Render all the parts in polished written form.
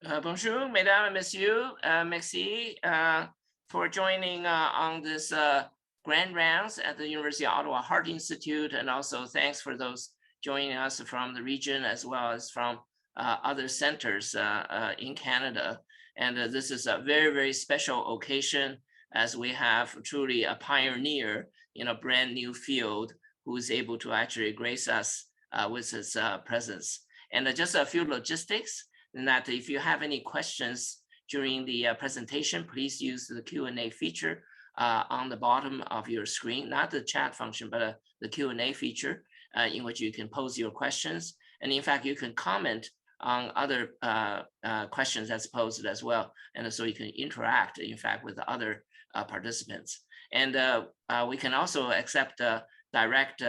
Bonjour, mesdames et messieurs. Merci for joining on this grand rounds at the University of Ottawa Heart Institute. And also thanks for those joining us from the region as well as from other centers in Canada. And this is a very, very special occasion as we have truly a pioneer in a brand new field who is able to actually grace us with his presence. And just a few logistics. And that if you have any questions during the presentation, please use the Q&A feature on the bottom of your screen, not the chat function, but the Q&A feature in which you can pose your questions. And in fact, you can comment on other questions that's posed as well. And so you can interact, in fact, with the other participants. And we can also accept direct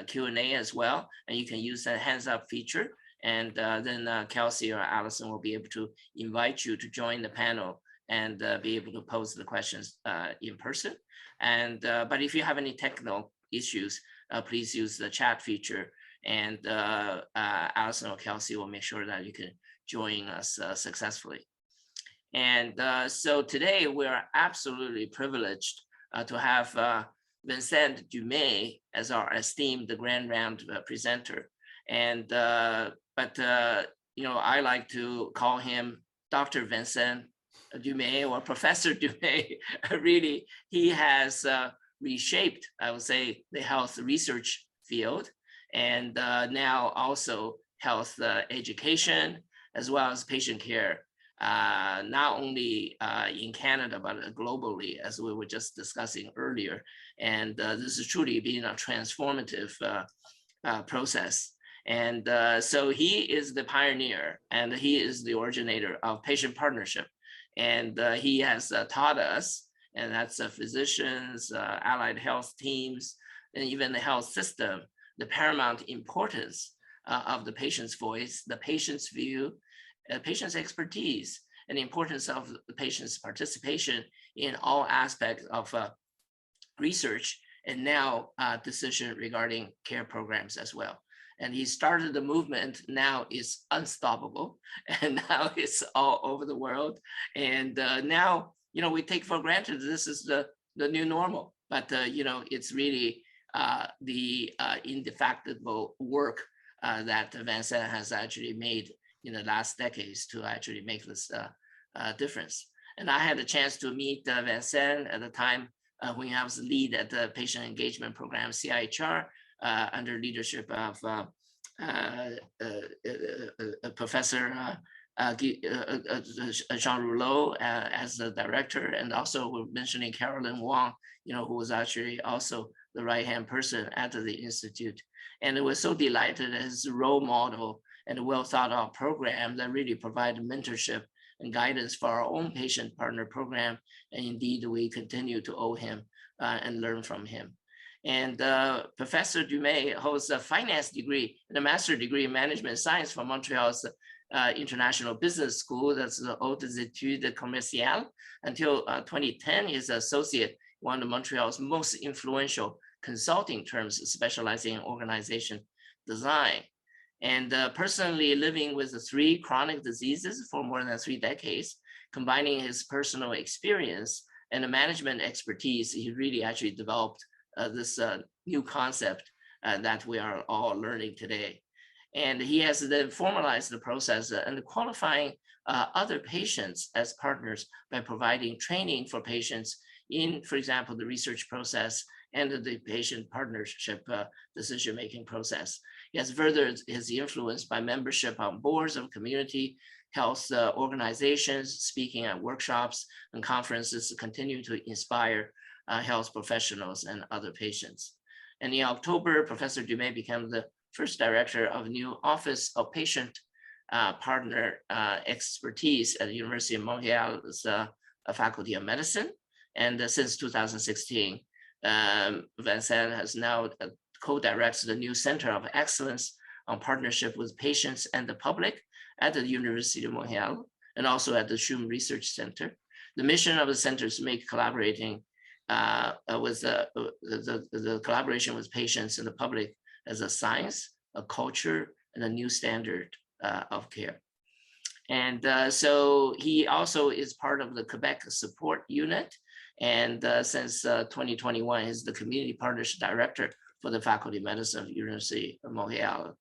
Q&A as well. And you can use the hands up feature. And then Kelsey or Allison will be able to invite you to join the panel and be able to pose the questions in person. And but if you have any technical issues, please use the chat feature, and Allison or Kelsey will make sure that you can join us successfully. And so today we are absolutely privileged to have Vincent Dumez as our esteemed Grand Round presenter. And but you know, I like to call him Dr. Vincent Dumez or Professor Dumez. Really, he has reshaped, I would say, the health research field, and now also health education as well as patient care, not only in Canada but globally, as we were just discussing earlier. And this is truly being a transformative process. And so he is the pioneer, and he is the originator of patient partnership. And he has taught us, and that's physicians, allied health teams, and even the health system, the paramount importance of the patient's voice, the patient's view, patient's expertise, and the importance of the patient's participation in all aspects of research, and now decision regarding care programs as well. And he started the movement, now is unstoppable, and now it's all over the world. And now, you know, we take for granted this is the new normal, but you know, it's really the indefatigable work that Vincent has actually made in the last decades to actually make this difference. And I had a chance to meet Vincent at the time when I was the lead at the patient engagement program, CIHR, under leadership of Professor Jean Rouleau as the director, and also we're mentioning Carolyn Wong, you know, who was actually also the right-hand person at the Institute. And it was so delighted as a role model and a well-thought-out program that really provided mentorship and guidance for our own patient partner program. And indeed, we continue to owe him and learn from him. And Professor Dumez holds a finance degree and a master's degree in management science from Montreal's International Business School. That's the Hautes Études Commerciales. Until 2010, he's an associate, one of Montreal's most influential consulting firms specializing in organization design. And personally living with 3 chronic diseases for more than 3 decades, combining his personal experience and the management expertise, he really actually developed this new concept that we are all learning today. And he has then formalized the process and qualifying other patients as partners by providing training for patients in, for example, the research process and the patient partnership decision-making process. He has furthered his influence by membership on boards of community health organizations, speaking at workshops and conferences to continue to inspire health professionals and other patients. And in October, Professor Dumez became the first director of new Office of Patient Partner Expertise at the University of Montreal's Faculty of Medicine. And since 2016, Vincent has now co-directs the new Center of Excellence on Partnership with Patients and the Public at the University of Montreal, and also at the Schum Research Center. The mission of the center is to make collaborating with the collaboration with patients and the public as a science, a culture, and a new standard of care. And so he also is part of the Quebec support unit. And since 2021, he's the community partnership director for the Faculty of Medicine of University of Montreal.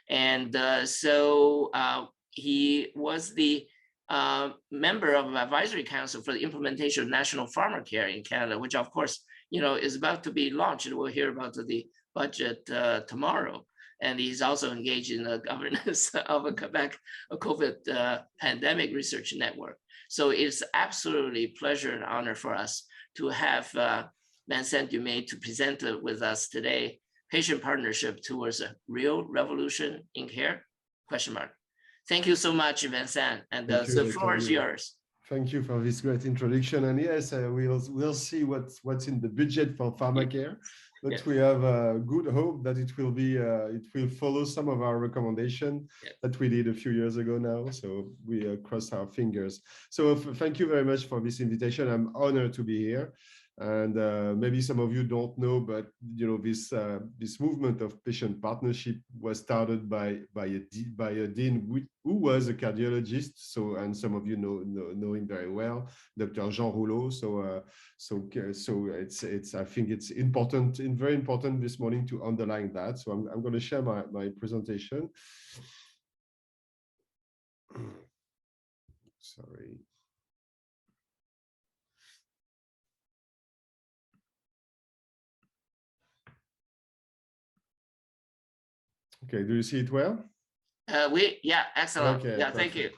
And he was the member of an advisory council for the implementation of national pharmacare in Canada, which of course, is about to be launched. We'll hear about the budget tomorrow. And he's also engaged in the governance of a Quebec COVID pandemic research network. So it's absolutely a pleasure and honor for us to have Vincent Dumez to present with us today, Patient Partnership Towards a Real Revolution in Care, ? Thank you so much, Vincent, and the floor is yours. Thank you for this great introduction. And yes, we'll see what's in the budget for pharmacare, but yes, we have a good hope that it will follow some of our recommendations that we did a few years ago now. So we cross our fingers. So thank you very much for this invitation. I'm honored to be here. And maybe some of you don't know, but this movement of patient partnership was started by a dean who was a cardiologist. So, and some of you know him very well, Dr. Jean Rouleau. So I think it's important and very important this morning to underline that. So I'm going to share my presentation. Sorry. Okay, do you see it well? Excellent. Okay, yeah, thank you.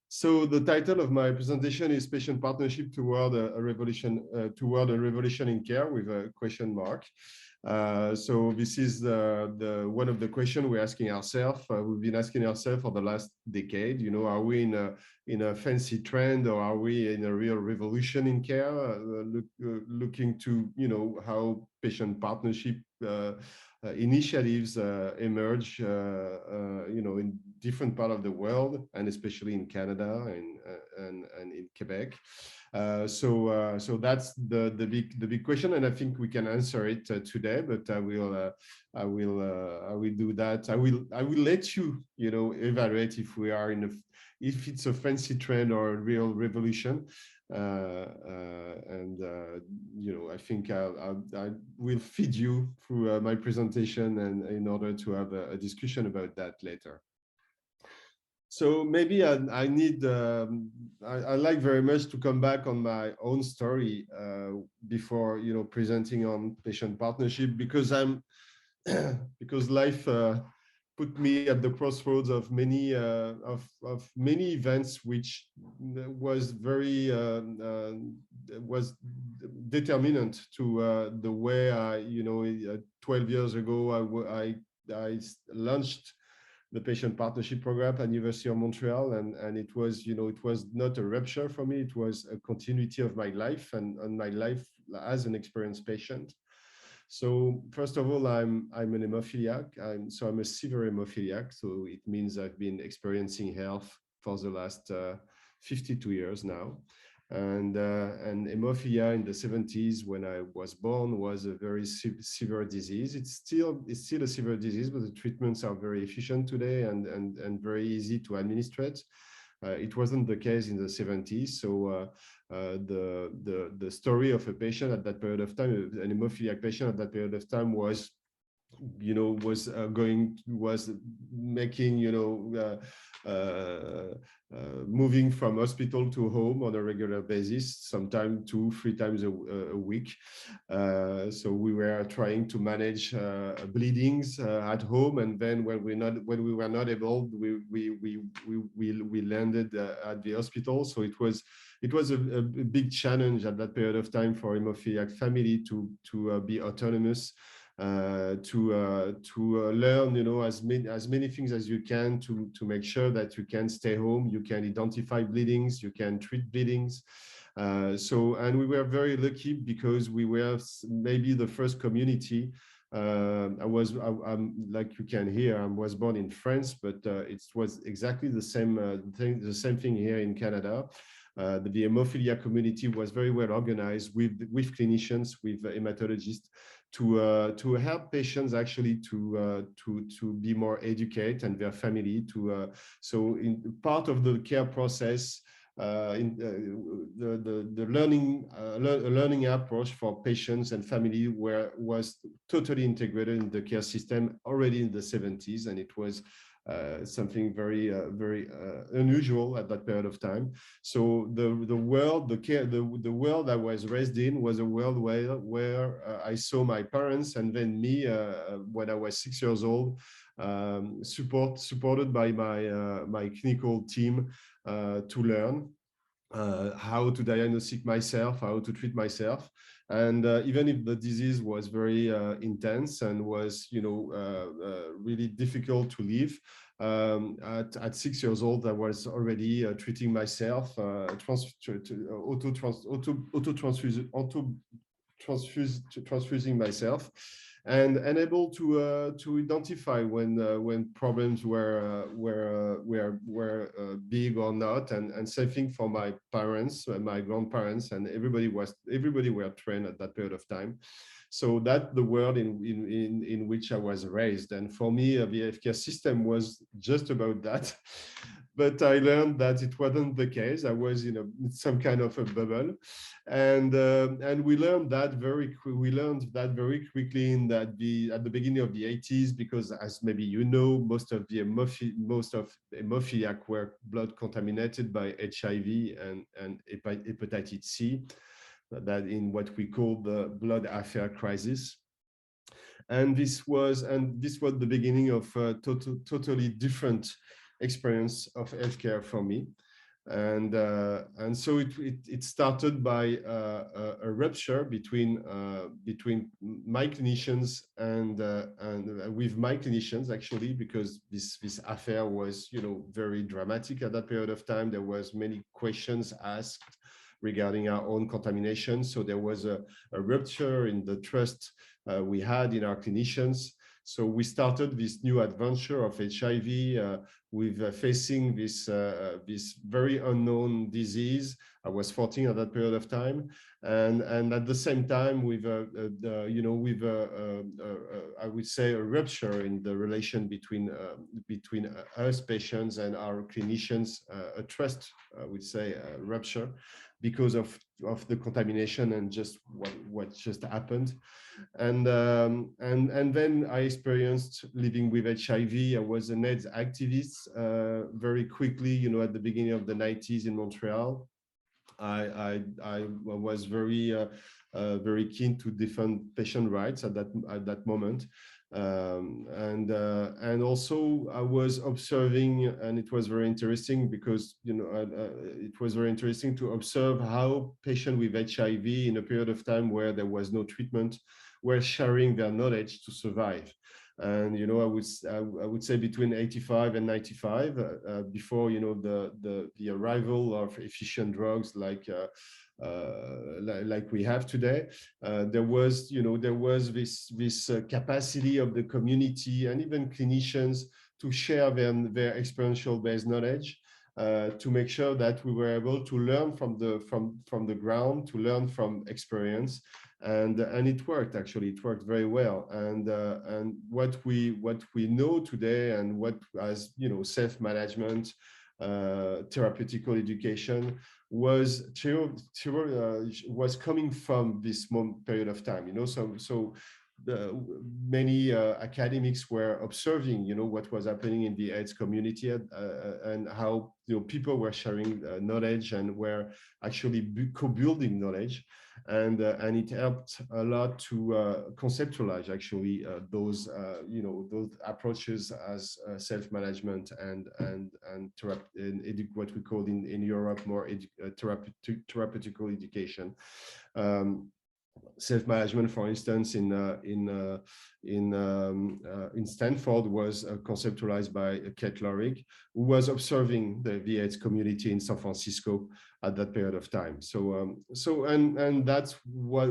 So the title of my presentation is Patient Partnership Toward a Revolution in Care, with a question mark. So this is one of the questions we're asking ourselves. We've been asking ourselves for the last decade. Are we in a fancy trend, or are we in a real revolution in care? Looking to how patient partnership initiatives emerge, in different parts of the world, and especially in Canada and in Quebec. So that's the big question, and I think we can answer it today. But I will do that. I will let you evaluate if we are if it's a fancy trend or a real revolution. I think I will feed you through my presentation, and in order to have a discussion about that later. So maybe I like very much to come back on my own story before presenting on patient partnership, because life put me at the crossroads of many events, which was very was determinant to the way 12 years ago I launched the patient partnership program at University of Montreal, and it was it was not a rupture for me. It was a continuity of my life and my life as an experienced patient. So first of all, I'm an hemophiliac. I'm a severe hemophiliac. So it means I've been experiencing health for the last 52 years now. And hemophilia in the 70s, when I was born, was a very severe disease. It's still a severe disease, but the treatments are very efficient today and very easy to administrate. It wasn't the case in the 70s. So the story of a patient at that period of time, an hemophiliac patient at that period of time, was making moving from hospital to home on a regular basis, sometimes 2-3 times a week. So we were trying to manage bleedings at home, and then when we were not able, we landed at the hospital. So it was a big challenge at that period of time for hemophiliac family to be autonomous. To learn, as many things as you can to make sure that you can stay home, you can identify bleedings, you can treat bleedings. And we were very lucky because we were maybe the first community. I'm like you can hear, I was born in France, but it was exactly the same thing here in Canada. The hemophilia community was very well organized with clinicians, with hematologists, to help patients actually to be more educated and their family so in part of the care process in the learning approach for patients and family was totally integrated in the care system already in the 70s, and it was something very unusual at that period of time. So the world I was raised in was a world where I saw my parents and then me when I was 6 years old, supported by my clinical team to learn how to diagnose myself, how to treat myself. And even if the disease was very intense and was, really difficult to live, at 6 years old, I was already treating myself, transfusing myself, and able to identify when problems were big or not, and same thing for my parents, my grandparents, and everybody were trained at that period of time. So that's the world in which I was raised, and for me, the healthcare system was just about that. But I learned that it wasn't the case. I was in some kind of a bubble, and we learned that very quickly at the beginning of the 80s, because as maybe you know, most of hemophiliac were blood contaminated by HIV and hepatitis C, that in what we call the blood affair crisis. And this was the beginning of a totally different experience of healthcare for me. And so it started by a rupture between my clinicians and with my clinicians, actually, because this affair was very dramatic at that period of time. There was many questions asked regarding our own contamination, so there was a rupture in the trust we had in our clinicians. So we started this new adventure of HIV with facing this very unknown disease. I was 14 at that period of time, and at the same time with I would say a rupture in the relation between us patients and our clinicians, a trust, I would say, rupture, because of the contamination and just what just happened. And then I experienced living with HIV. I was an AIDS activist very quickly, at the beginning of the 90s in Montreal. I was very keen to defend patient rights at that moment. And also I was observing, and it was very interesting because it was very interesting to observe how patients with HIV in a period of time where there was no treatment were sharing their knowledge to survive. And I would say between 85 and 95, before the arrival of efficient drugs like we have today, there was this capacity of the community and even clinicians to share their experiential based knowledge, to make sure that we were able to learn from the ground, to learn from experience. And it worked, actually. It worked very well. And what we know today, and what, as self-management, therapeutical education, was coming from this period of time. So many academics were observing, what was happening in the AIDS community, and how people were sharing knowledge and were actually co-building knowledge. And it helped a lot to conceptualize actually those approaches as self-management and what we call in Europe more therapeutical education. Self-management, for instance, in Stanford was conceptualized by Kate Lorig, who was observing the AIDS community in San Francisco at that period of time. So and that's what,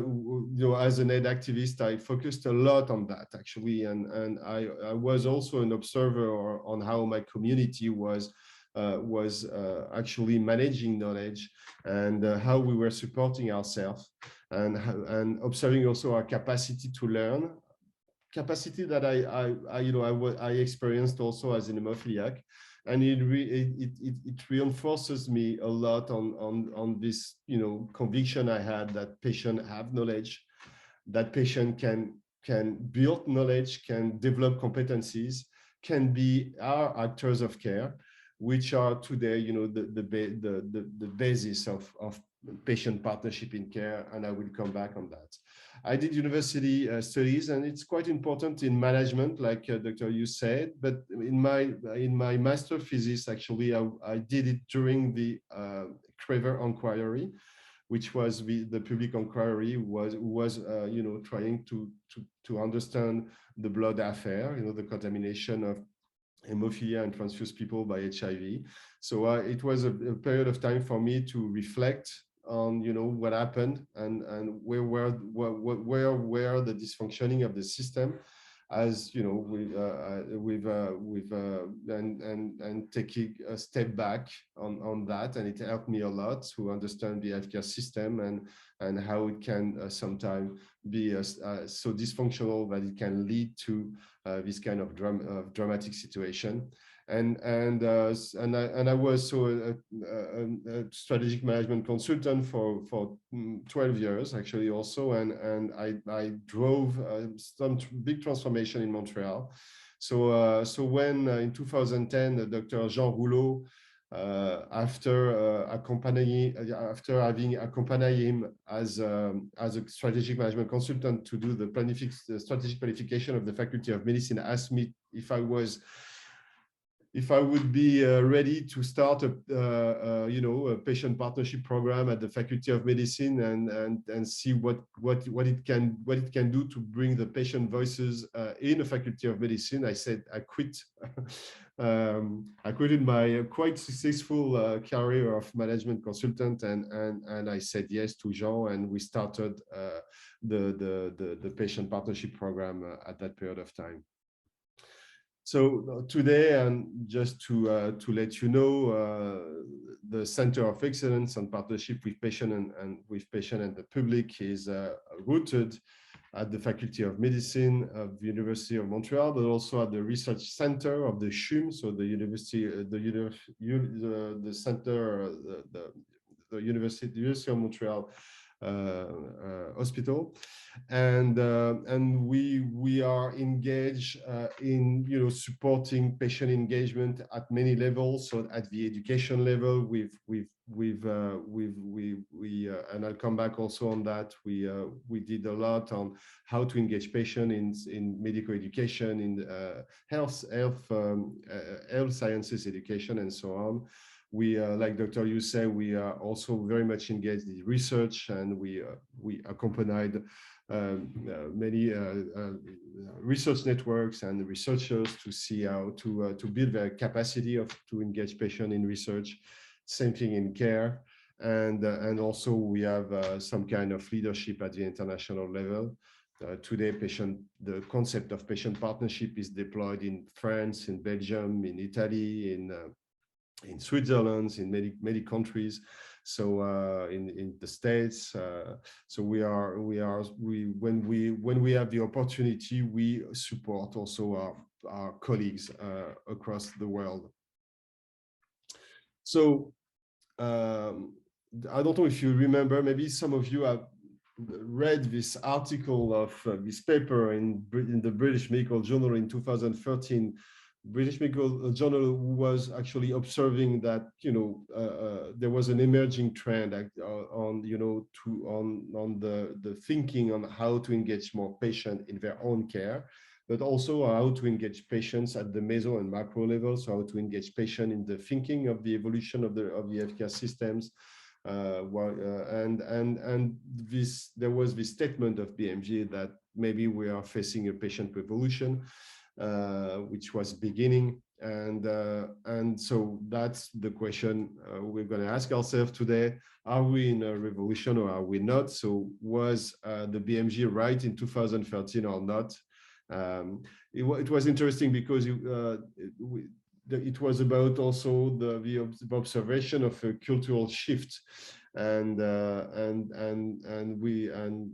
as an AIDS activist, I focused a lot on that, actually, and I was also an observer on how my community was actually managing knowledge, and how we were supporting ourselves. and observing also our capacity to learn, capacity that I experienced also as an hemophiliac, and it reinforces me a lot on this conviction I had that patients have knowledge, that patient can build knowledge, can develop competencies, can be our actors of care, which are today the basis of patient partnership in care, and I will come back on that. I did university studies, and it's quite important in management, like Dr. Yu said. But in my master thesis, actually, I did it during the Craver inquiry, which was the public inquiry was trying to understand the blood affair, the contamination of hemophilia and transfused people by HIV. So it was a period of time for me to reflect on what happened and where were the dysfunctioning of the system, as and taking a step back on that, and it helped me a lot to understand the healthcare system and how it can sometimes be so dysfunctional that it can lead to this kind of dramatic situation. And I was a strategic management consultant for 12 years actually also, and I drove some big transformation in Montreal. So when in 2010 Dr. Jean Rouleau, after having accompanied him as a strategic management consultant to do the strategic planification of the Faculty of Medicine, asked me if I would be ready to start a patient partnership program at the Faculty of Medicine and see what it can do to bring the patient voices in the Faculty of Medicine. I said I quit. I quitted my quite successful career of management consultant, and I said yes to Jean, and we started the patient partnership program at that period of time. So today, and just to let you know, the Center of Excellence on Partnership with Patient and the Public is rooted at the Faculty of Medicine of the University of Montreal, but also at the Research Center of the CHUM, so the University of Montreal hospital, and we are engaged in supporting patient engagement at many levels. So at the education level, and I'll come back also on that. We did a lot on how to engage patients in medical education, in health sciences education, and so on. We, like Dr. Yu said, we are also very much engaged in research, and we accompanied many research networks and researchers to see how to build their capacity to engage patients in research. Same thing in care, and also we have some kind of leadership at the international level. Today, the concept of patient partnership is deployed in France, in Belgium, in Italy, in Switzerland, in many countries, so in the States. So when we have the opportunity, we support also our colleagues across the world. So I don't know if you remember, maybe some of you have read this article of this paper in the British Medical Journal in 2013. British Medical Journal was actually observing that there was an emerging trend on the thinking on how to engage more patients in their own care, but also how to engage patients at the meso and macro level. So how to engage patients in the thinking of the evolution of the healthcare systems. And there was this statement of BMJ that maybe we are facing a patient revolution, which was beginning, and so that's the question we're going to ask ourselves today. Are we in a revolution or are we not? So was the BMJ right in 2013 or not? It was interesting because it was about also the observation of a cultural shift And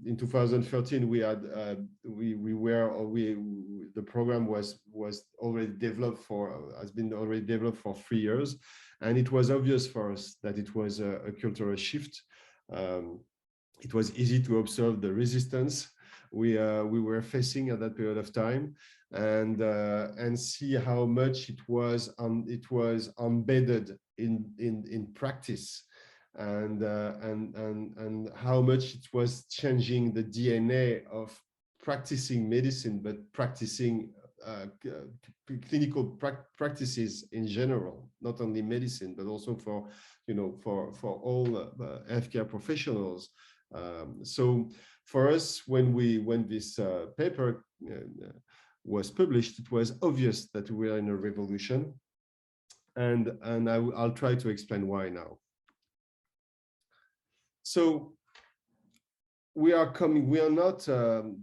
in 2013 we had the program was already developed has been already developed for 3 years, and it was obvious for us that it was a cultural shift. It was easy to observe the resistance we were facing at that period of time, and see how much it was embedded in practice, and how much it was changing the DNA of practicing medicine, but practicing clinical practices in general, not only medicine, but also for all healthcare professionals. So for us, when this paper was published, it was obvious that we were in a revolution, and I'll try to explain why now. So we are not,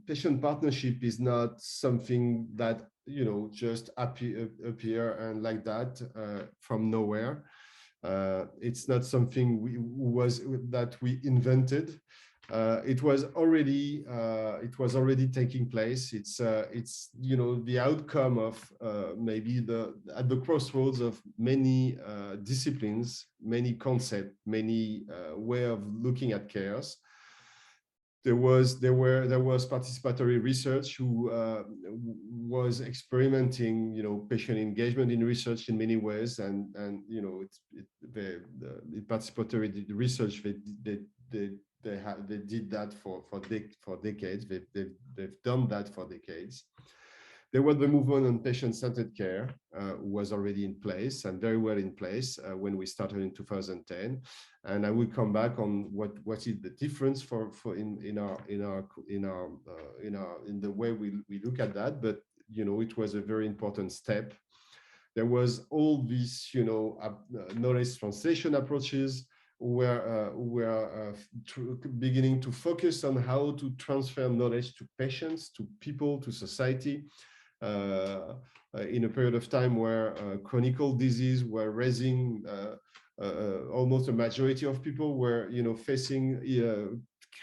patient partnership is not something that just appear and like that from nowhere. It's not something that we invented. It was already taking place. It's the outcome of maybe at the crossroads of many disciplines, many concepts, many way of looking at cares. There was participatory research who was experimenting, patient engagement in research in many ways, and the participatory research they did that for decades. They've done that for decades. There was the movement on patient-centered care, was already in place and very well in place when we started in 2010. And I will come back on what is the difference in the way we look at that. But it was a very important step. There was all these knowledge translation approaches were beginning to focus on how to transfer knowledge to patients, to people, to society. In a period of time where chronic disease were raising almost a majority of people were facing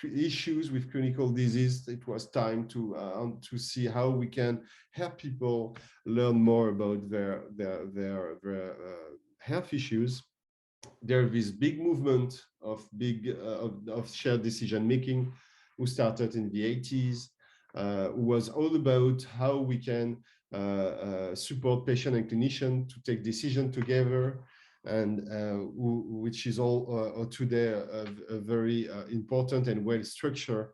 issues with chronic disease. It was time to see how we can help people learn more about their health issues. There's this big movement of shared decision making who started in the 80s. Was all about how we can support patient and clinician to take decision together, and which is all today a very important and well-structured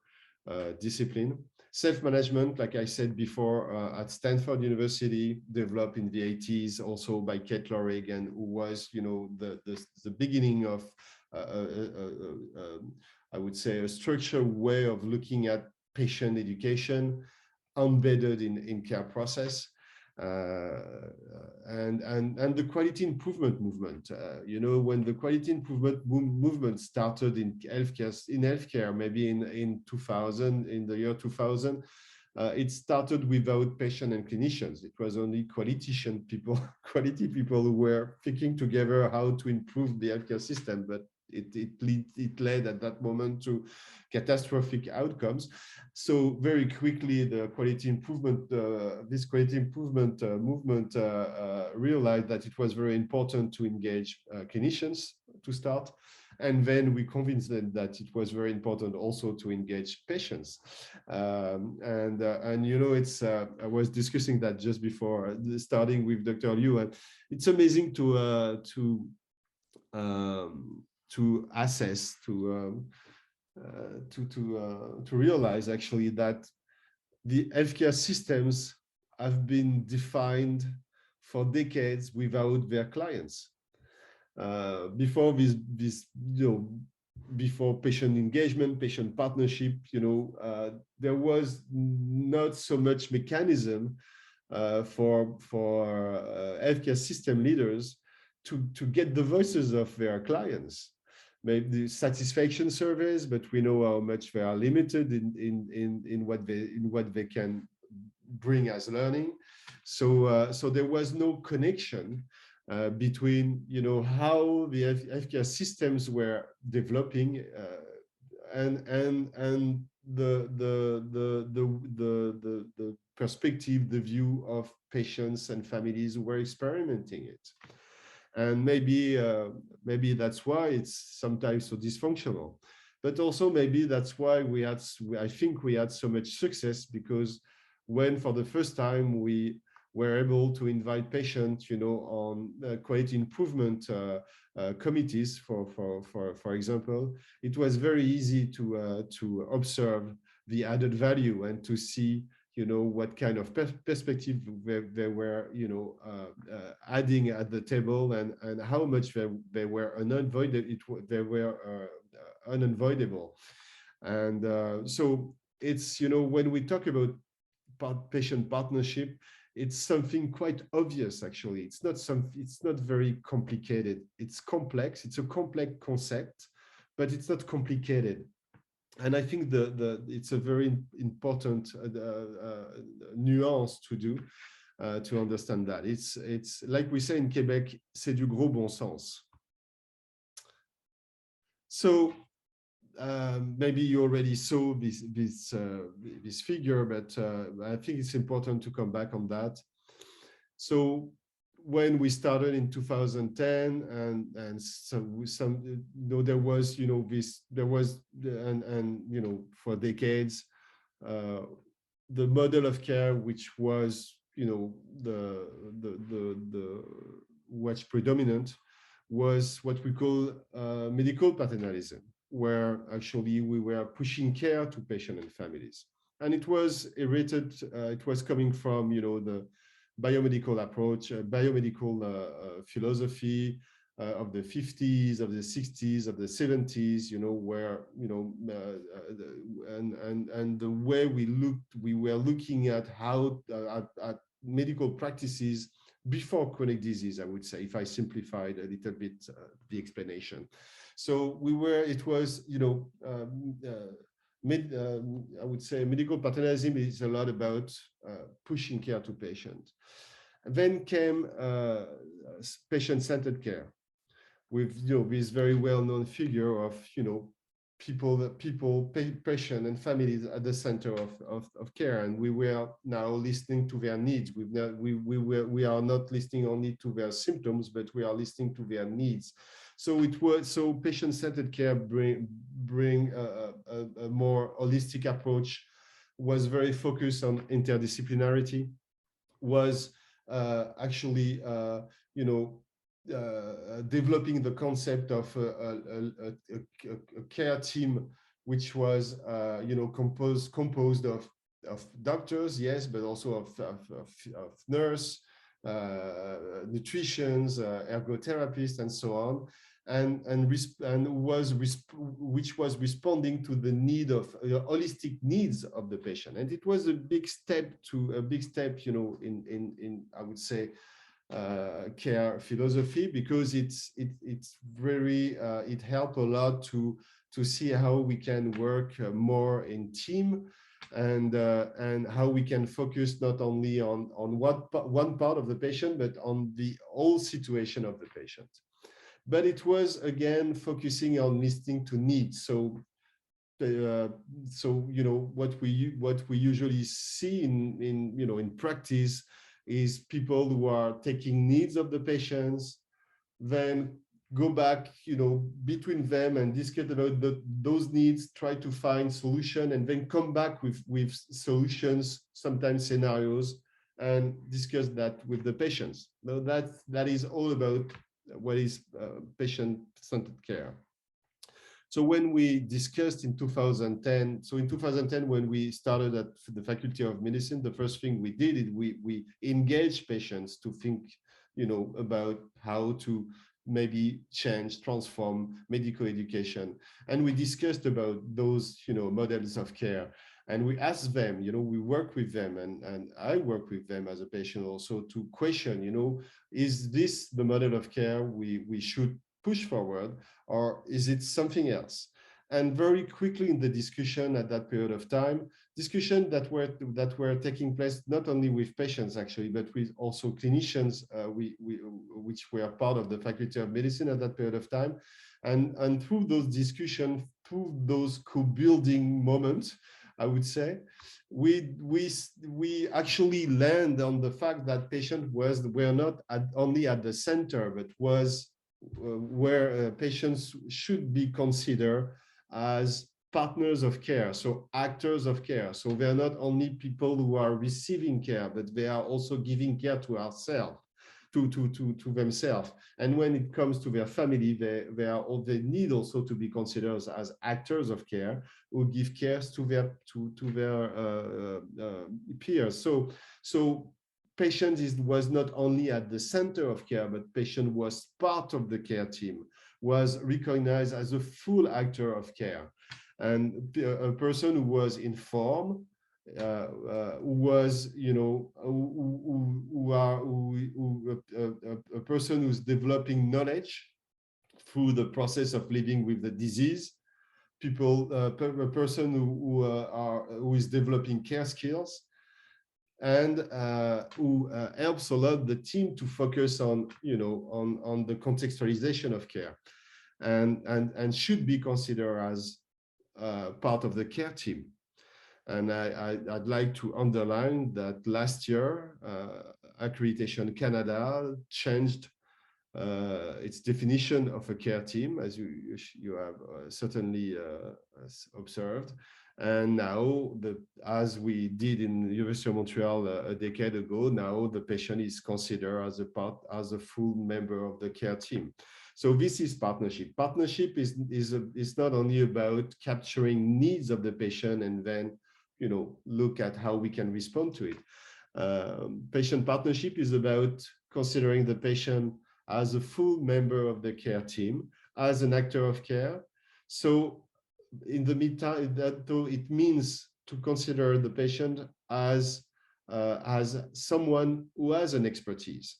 discipline. Self-management, like I said before, at Stanford University, developed in the 80s, also by Kate Lorig, who was, the beginning of, I would say, a structured way of looking at patient education embedded in care process, and the quality improvement movement. When the quality improvement movement started in healthcare, maybe in 2000, in the year 2000, it started without patient and clinicians. It was only quality people who were thinking together how to improve the healthcare system, but it led at that moment to catastrophic outcomes. So very quickly, the quality improvement, movement realized that it was very important to engage clinicians to start, and then we convinced them that it was very important also to engage patients. It's I was discussing that just before starting with Dr. Liu, and it's amazing to assess, to realize actually that the healthcare systems have been defined for decades without their clients. Before before patient engagement, patient partnership, there was not so much mechanism for healthcare system leaders to get the voices of their clients. Maybe the satisfaction surveys, but we know how much they are limited in what they can bring as learning. So there was no connection between, you know, how the healthcare systems were developing, and the perspective, the view of patients and families who were experimenting it. And maybe that's why it's sometimes so dysfunctional, but also maybe that's why I think we had so much success, because when for the first time we were able to invite patients, you know, on quality improvement committees, for example, it was very easy to observe the added value and to see, you know, what kind of perspective they were, you know, adding at the table, and how much they were unavoidable. They were unavoidable. And so it's, you know, when we talk about patient partnership, it's something quite obvious. Actually, it's not very complicated. It's complex. It's a complex concept, but it's not complicated. And I think it's a very important nuance to do, to understand that. It's like we say in Quebec, c'est du gros bon sens. So maybe you already saw this figure, but I think it's important to come back on that. So when we started in 2010, and so some, you know, there was, you know, and you know, for decades, the model of care, which was, you know, the what's predominant, was what we call medical paternalism, where actually we were pushing care to patients and families. And it was it was coming from, you know, the biomedical approach, biomedical philosophy of the 50s, of the 60s, of the 70s, you know, where, you know, and the way we were looking at how at medical practices before chronic disease, I would say, if I simplified a little bit the explanation. So it was, you know, I would say medical paternalism is a lot about pushing care to patients. Then came patient-centered care, with, you know, this very well-known figure of, you know, patient and families at the center of care, and we were now listening to their needs. We are not listening only to their symptoms, but we are listening to their needs. So patient-centered care bring a more holistic approach, was very focused on interdisciplinarity, was actually, you know, developing the concept of a care team, which was, you know, composed of doctors, yes, but also of nurse, nutritionists, ergotherapists, and so on, which was responding to the need of holistic needs of the patient. And it was a big step, you know, in I would say care philosophy, because it's very it helped a lot to see how we can work more in team, and how we can focus not only on one part of the patient, but on the whole situation of the patient. But it was again focusing on listening to needs. So you know, what we usually see in you know, in practice is people who are taking needs of the patients, then go back, you know, between them and discuss about those needs, try to find solution, and then come back with solutions, sometimes scenarios, and discuss that with the patients. Now that is all about what is patient-centered care. So when we discussed in 2010, when we started at the Faculty of Medicine, the first thing we did is we engaged patients to think, you know, about how to maybe transform medical education. And we discussed about those, you know, models of care. And we asked them, you know, we work with them, and I work with them as a patient also, to question, you know, is this the model of care we should push forward, or is it something else? And very quickly in the discussion at that period of time, discussion that were taking place not only with patients actually, but with also clinicians, which were part of the Faculty of Medicine at that period of time, and through those discussions, through those co-building moments, I would say, we actually land on the fact that patients were not only at the center, but was where patients should be considered as partners of care, so actors of care. So they're not only people who are receiving care, but they are also giving care to ourselves, to themselves. And when it comes to their family, they need also to be considered as actors of care who give care to their peers. So patient was not only at the center of care, but patient was part of the care team, was recognized as a full actor of care, and a person who was informed, who was, a person who's developing knowledge through the process of living with the disease, a person who is developing care skills, and who helps a lot the team to focus on, on the contextualization of care, and should be considered as part of the care team. And I'd like to underline that last year, Accreditation Canada changed its definition of a care team, as you have certainly observed. And now, as we did in the University of Montreal a decade ago, now the patient is considered as a full member of the care team. So this is partnership. Partnership is not only about capturing needs of the patient and then, look at how we can respond to it. Patient partnership is about considering the patient as a full member of the care team, as an actor of care. So in the meantime, it means to consider the patient as someone who has an expertise,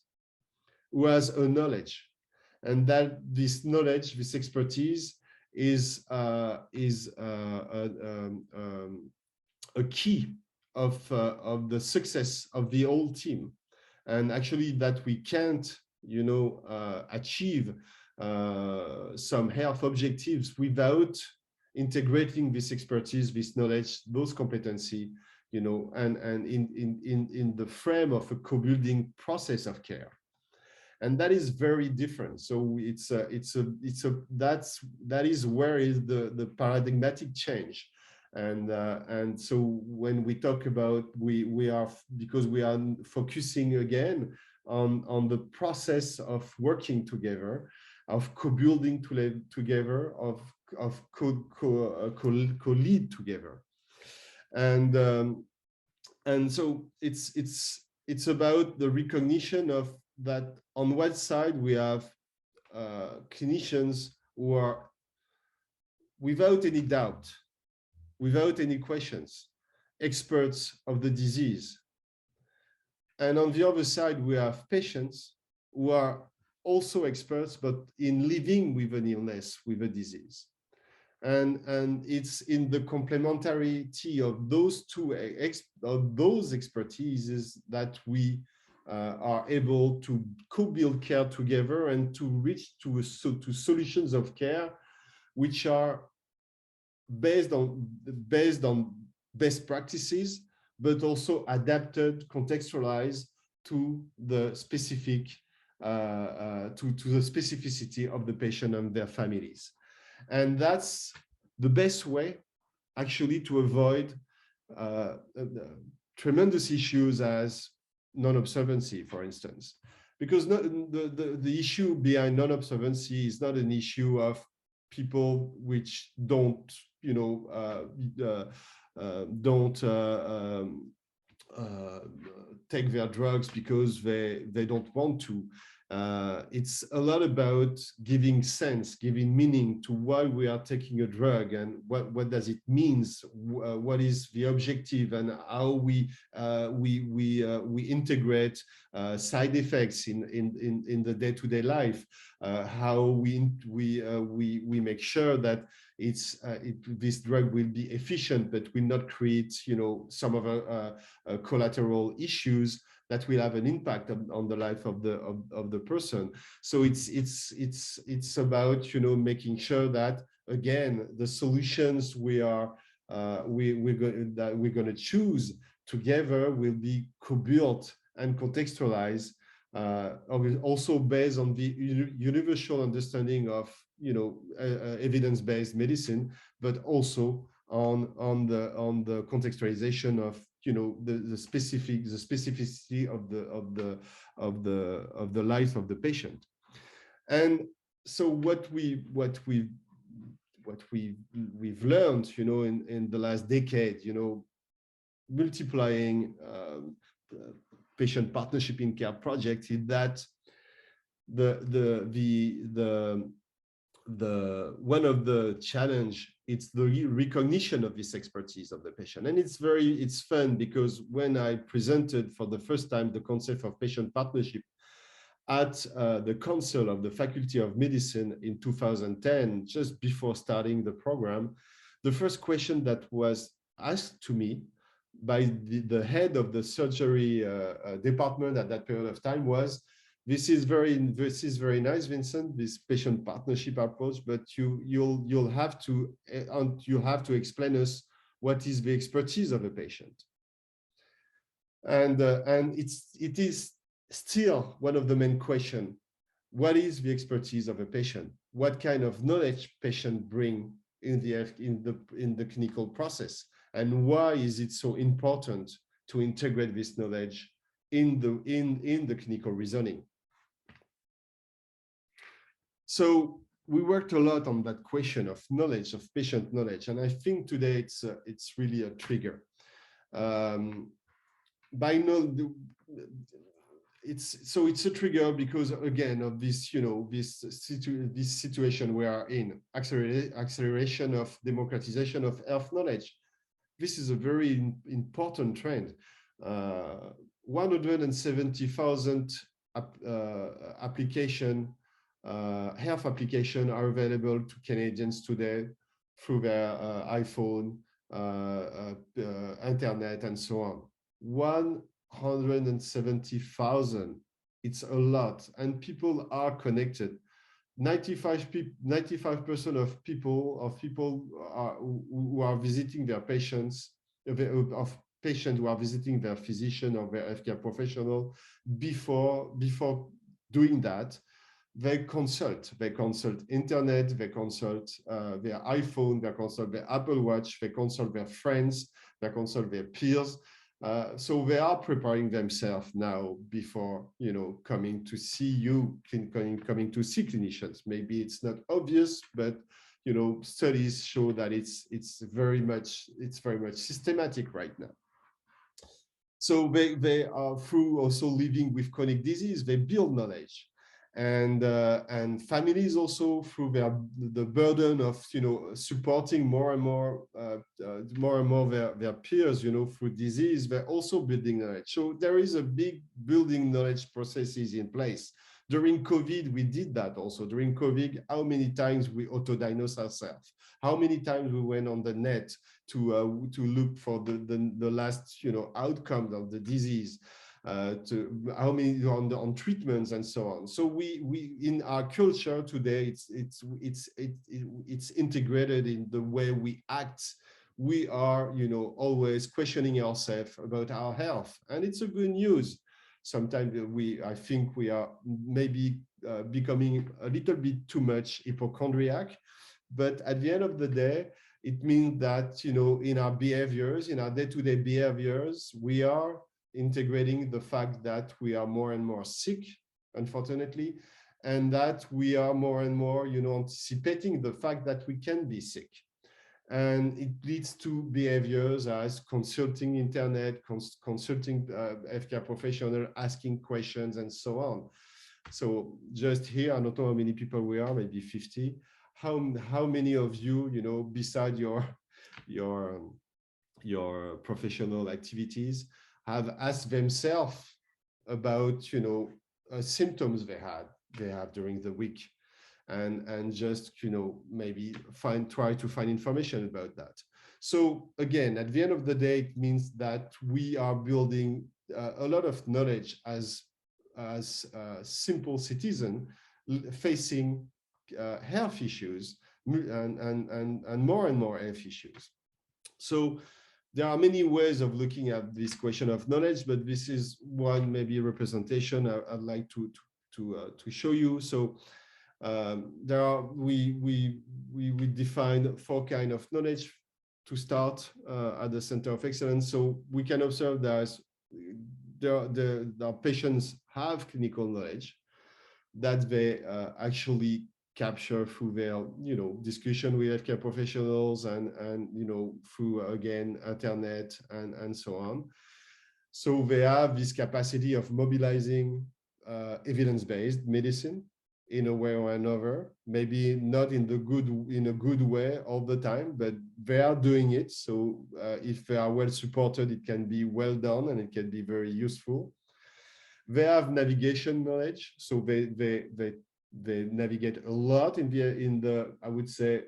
who has a knowledge, and that this knowledge, this expertise is a key of the success of the whole team. And actually that we can't, achieve some health objectives without integrating this expertise, this knowledge, those competencies, and in the frame of a co-building process of care. And that is very different. So that is where is the paradigmatic change. And so when we talk about, because we are focusing again on the process of working together, of co-building together, of co-lead together. And so it's about the recognition of that. On one side, we have clinicians who are, without any doubt, without any questions, experts of the disease. And on the other side, we have patients who are also experts, but in living with an illness, with a disease. And it's in the complementarity of those those expertises that we are able to co-build care together and to reach to solutions of care which are based on best practices, but also adapted, contextualized to the specific to the specificity of the patient and their families. And that's the best way actually to avoid tremendous issues as non-observancy, for instance, because the issue behind non-observancy is not an issue of people which don't, take their drugs because they don't want to. It's a lot about giving sense, giving meaning to why we are taking a drug and what does it mean, what is the objective, and how we integrate side effects in the day-to-day life, how we make sure that this drug will be efficient but will not create some of collateral issues that will have an impact on the life of the person. So it's about making sure that, again, the solutions we're going to choose together will be co-built and contextualized, also based on the universal understanding of evidence-based medicine, but also on the contextualization of the specificity of the life of the patient. And so what we've learned in the last decade, multiplying patient partnership in care projects, is that the one of the challenge, it's the recognition of this expertise of the patient. And it's fun, because when I presented for the first time the concept of patient partnership at the Council of the Faculty of Medicine in 2010, just before starting the program, the first question that was asked to me by the head of the surgery department at that period of time was, this is very nice, Vincent, this patient partnership approach, but you'll have to explain us what is the expertise of a patient. And it is still one of the main questions. What is the expertise of a patient? What kind of knowledge patient bring in the clinical process? And why is it so important to integrate this knowledge in the clinical reasoning? So we worked a lot on that question of knowledge, of patient knowledge, and I think today it's really a trigger. It's a trigger because, again, of this this situation we are in, acceleration of democratization of health knowledge. This is a very important trend. 170,000 health applications are available to Canadians today through their iPhone, internet, and so on. 170,000. It's a lot, and people are connected. 95% of people who are visiting their patients, of patients who are visiting their physician or their healthcare professional, before doing that, they consult internet, they consult their iPhone, they consult their Apple Watch, they consult their friends, they consult their peers. So they are preparing themselves now before coming to see coming to see clinicians. Maybe it's not obvious, but studies show that it's very much systematic right now. So they are, through also living with chronic disease, they build knowledge. And families also, through the burden of supporting more and more their peers through disease, they're also building knowledge. So there is a big building knowledge processes in place. During COVID, we did that also. During COVID, how many times we auto-diagnosed ourselves? How many times we went on the net to look for the last outcomes of the disease? To how many on treatments and so on. So we in our culture today, it's integrated in the way we act. We are always questioning ourselves about our health, and it's a good news. Sometimes I think we are maybe becoming a little bit too much hypochondriac, but at the end of the day, it means that in our behaviors, in our day-to-day behaviors, we are integrating the fact that we are more and more sick, unfortunately, and that we are more and more, anticipating the fact that we can be sick. And it leads to behaviors as consulting internet, consulting healthcare professional, asking questions, and so on. So just here, I don't know how many people we are, maybe 50. How many of you, you know, beside your your professional activities, have asked themselves about, you know, symptoms they have during the week, and just, you know, maybe try to find information about that. So again, at the end of the day, it means that we are building a lot of knowledge as simple citizen facing health issues, and more health issues. So there are many ways of looking at this question of knowledge, but this is one maybe representation I'd like to show you. So there are we define 4 kinds of knowledge to start at the Center of Excellence. So we can observe that the patients have clinical knowledge that they actually capture through their, you know, discussion with healthcare professionals, and you know, through again internet and so on. So they have this capacity of mobilizing evidence-based medicine in a way or another, maybe not in a good way all the time, but they are doing it. So if they are well supported, it can be well done and it can be very useful. They have navigation knowledge, so they navigate a lot in the I would say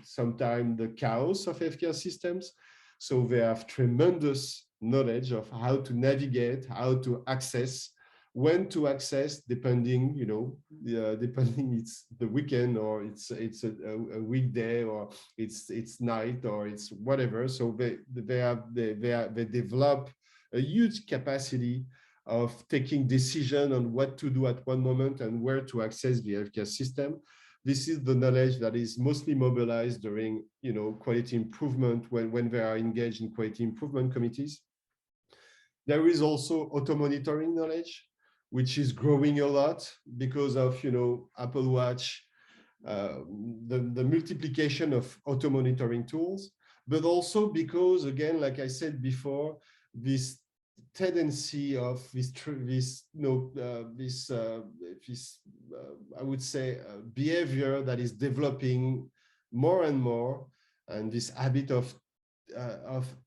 sometimes the chaos of healthcare systems. So they have tremendous knowledge of how to navigate, how to access, when to access, depending, you know, depending it's the weekend or it's a weekday, or it's night, or it's whatever. So they develop a huge capacity of taking decision on what to do at one moment and where to access the healthcare system. This is the knowledge that is mostly mobilized during, you know, quality improvement, when they are engaged in quality improvement committees. There is also auto monitoring knowledge, which is growing a lot because of, you know, Apple Watch, the multiplication of auto monitoring tools, but also because, again, like I said before, this tendency of this I would say behavior that is developing more and more, and this habit of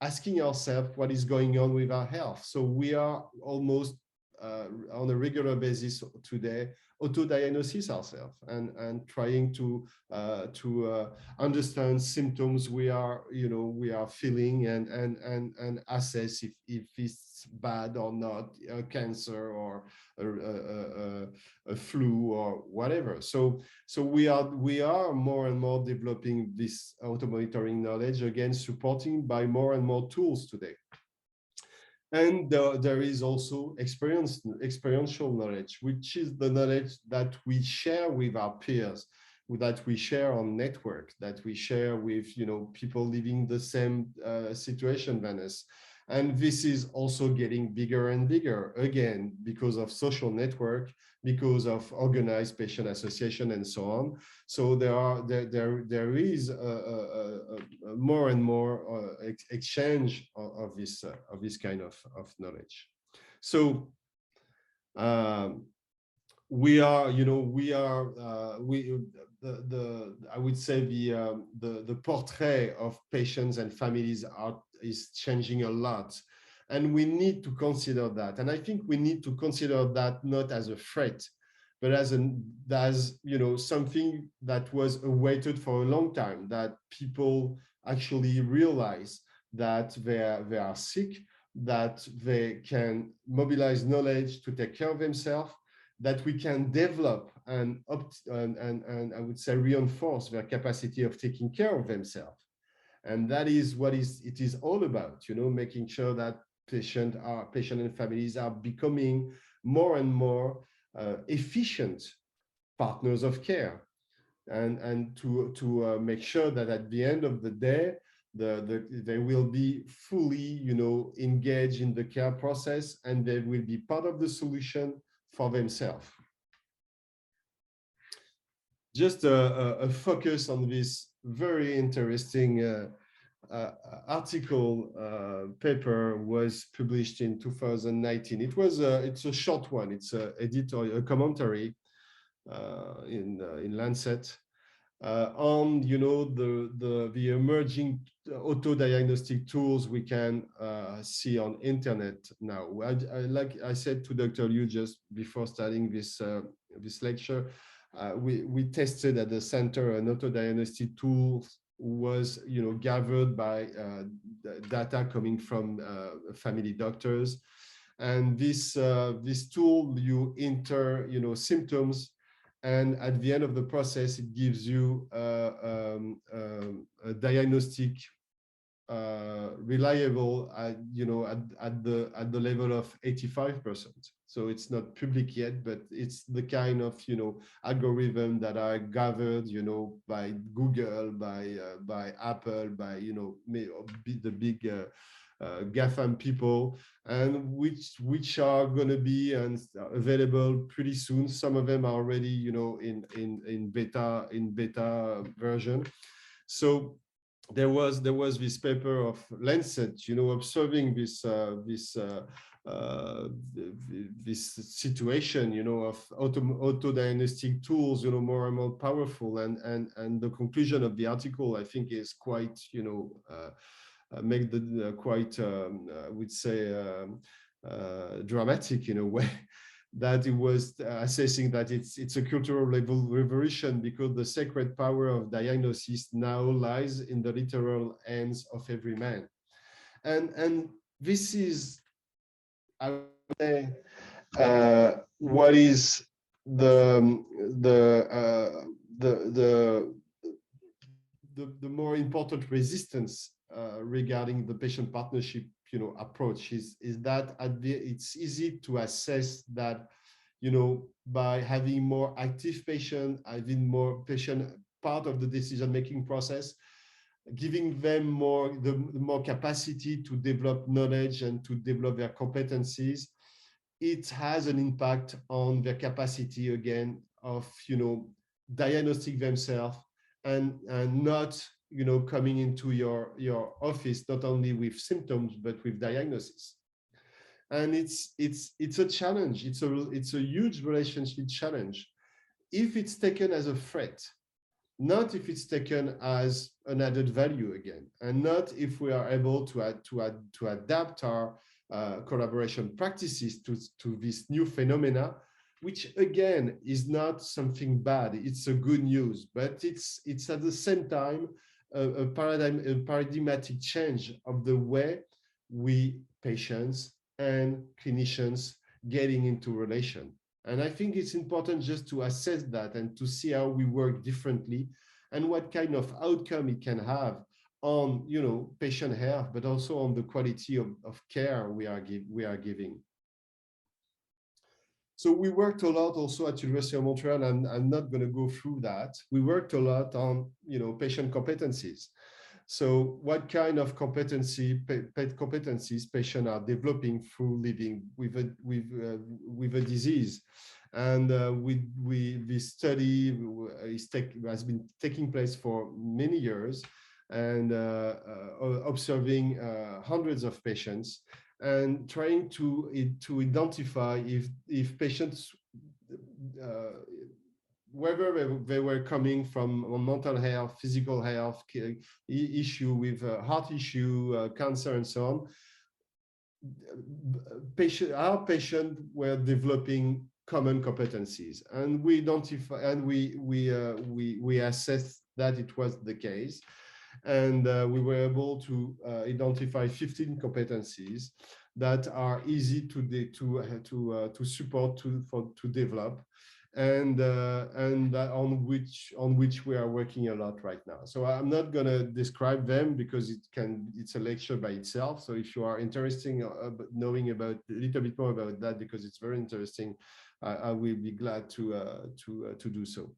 asking ourselves what is going on with our health. So we are almost on a regular basis today auto-diagnosis ourselves, and trying to understand symptoms we are feeling, and assess if it's bad or not, cancer or a flu or whatever. So we are more and more developing this auto monitoring knowledge, again supporting by more and more tools today. And there is also experiential knowledge, which is the knowledge that we share with our peers, that we share on network, that we share with, you know, people living the same situation than us. And this is also getting bigger and bigger, again, because of social network, because of organized patient association and so on. So there is more and more exchange of this kind of knowledge. So we are, you know, I would say the portrait of patients and families is changing a lot, and we need to consider that. And I think we need to consider that not as a threat, but as you know, something that was awaited for a long time, that people actually realize that they are sick, that they can mobilize knowledge to take care of themselves, that we can develop and I would say reinforce their capacity of taking care of themselves. And that is what it is all about, you know, making sure that patient and families are becoming more and more efficient partners of care, and to make sure that at the end of the day, they will be fully, you know, engaged in the care process, and they will be part of the solution for themselves. Just a focus on this very interesting article paper was published in 2019. It's a short one. It's a editorial, a commentary in Lancet on the emerging auto-diagnostic tools we can see on internet now. Like I said to Dr. Liu just before starting this lecture, we tested at the center an auto-diagnostic tool was gathered by data coming from family doctors, and this tool, you enter symptoms, and at the end of the process it gives you a diagnostic reliable at the level of 85%. So it's not public yet, but it's the kind of algorithm that are gathered by Google, by Apple, by the big GAFAM people, and which are going to be available pretty soon. Some of them are already in beta version. So there was this paper of Lancet, observing this situation, of auto-diagnostic tools, more and more powerful, and the conclusion of the article, I think, is quite, make the quite, I would say, dramatic in a way. That it was assessing that it's a cultural level revolution, because the sacred power of diagnosis now lies in the literal hands of every man. And this is, I would say, what is the more important resistance regarding the patient partnership approach is that it's easy to assess that by having more active patient, having more patient part of the decision-making process, giving them the more capacity to develop knowledge and to develop their competencies, it has an impact on their capacity again of diagnostic themselves, and not coming into your office not only with symptoms but with diagnosis. And it's a challenge. It's a huge relationship challenge if it's taken as a threat, not if it's taken as an added value again, and not if we are able to adapt our collaboration practices to this new phenomena, which again is not something bad. It's a good news, but it's at the same time a paradigmatic change of the way we patients and clinicians getting into relation. And I think it's important just to assess that and to see how we work differently and what kind of outcome it can have on patient health, but also on the quality of care we are giving. So we worked a lot also at University of Montreal, and I'm not going to go through that. We worked a lot on patient competencies. So what kind of competencies patients are developing through living with a disease? And this study has been taking place for many years, and observing hundreds of patients, and trying to identify if patients, whether they were coming from mental health, physical health issue, with heart issue, cancer, and so on, our patients were developing common competencies, and we identify and we assessed that it was the case. And we were able to identify 15 competencies that are easy to support, to develop, and on which we are working a lot right now. So I'm not going to describe them because it's a lecture by itself. So if you are interested in knowing about a little bit more about that, because it's very interesting, I will be glad to do so.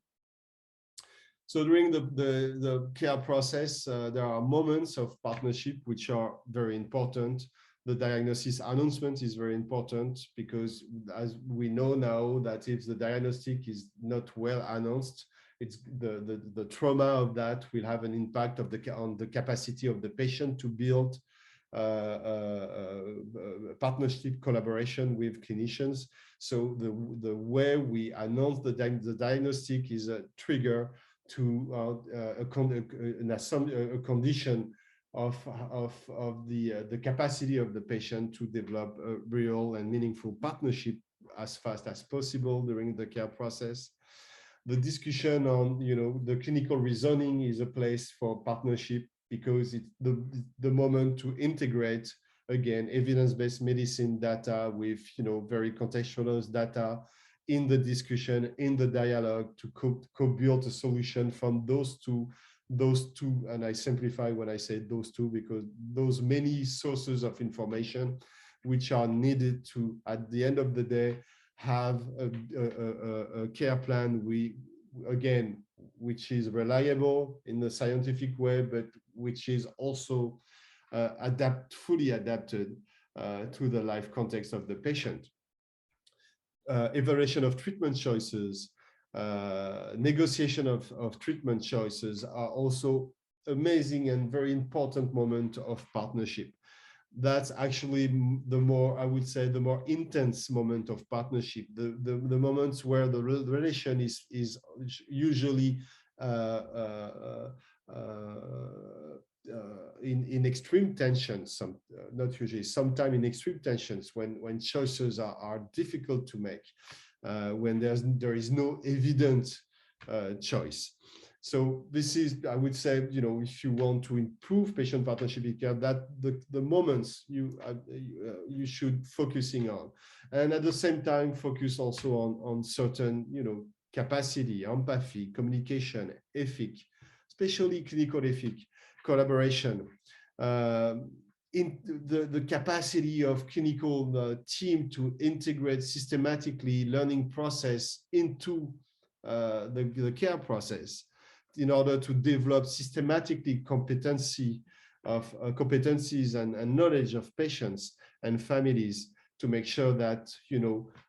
So during the care process, there are moments of partnership which are very important. The diagnosis announcement is very important, because as we know now that if the diagnostic is not well announced, it's the trauma of that will have an impact on the capacity of the patient to build partnership collaboration with clinicians. So the way we announce the diagnostic is a trigger to a condition of the capacity of the patient to develop a real and meaningful partnership as fast as possible during the care process. The discussion on the clinical reasoning is a place for partnership, because it's the moment to integrate again evidence-based medicine data with very contextualized data in the discussion, in the dialogue, to co-build a solution from those two, and I simplify when I say those two, because those many sources of information which are needed to, at the end of the day, have a care plan which is reliable in the scientific way, but which is also fully adapted to the life context of the patient. Evaluation of treatment choices, negotiation of treatment choices are also amazing and very important moment of partnership. That's actually the more, I would say, the more intense moment of partnership, the moments where the relation is usually in extreme tensions, not usually, sometimes in extreme tensions, when choices are difficult to make, when there is no evident choice. So this is, I would say, if you want to improve patient partnership in care, that the moments you should focusing on, and at the same time focus also on certain capacity, empathy, communication, ethic, especially clinical ethic, collaboration, in the capacity of clinical team to integrate systematically learning process into the care process, in order to develop systematically competencies and knowledge of patients and families, to make sure that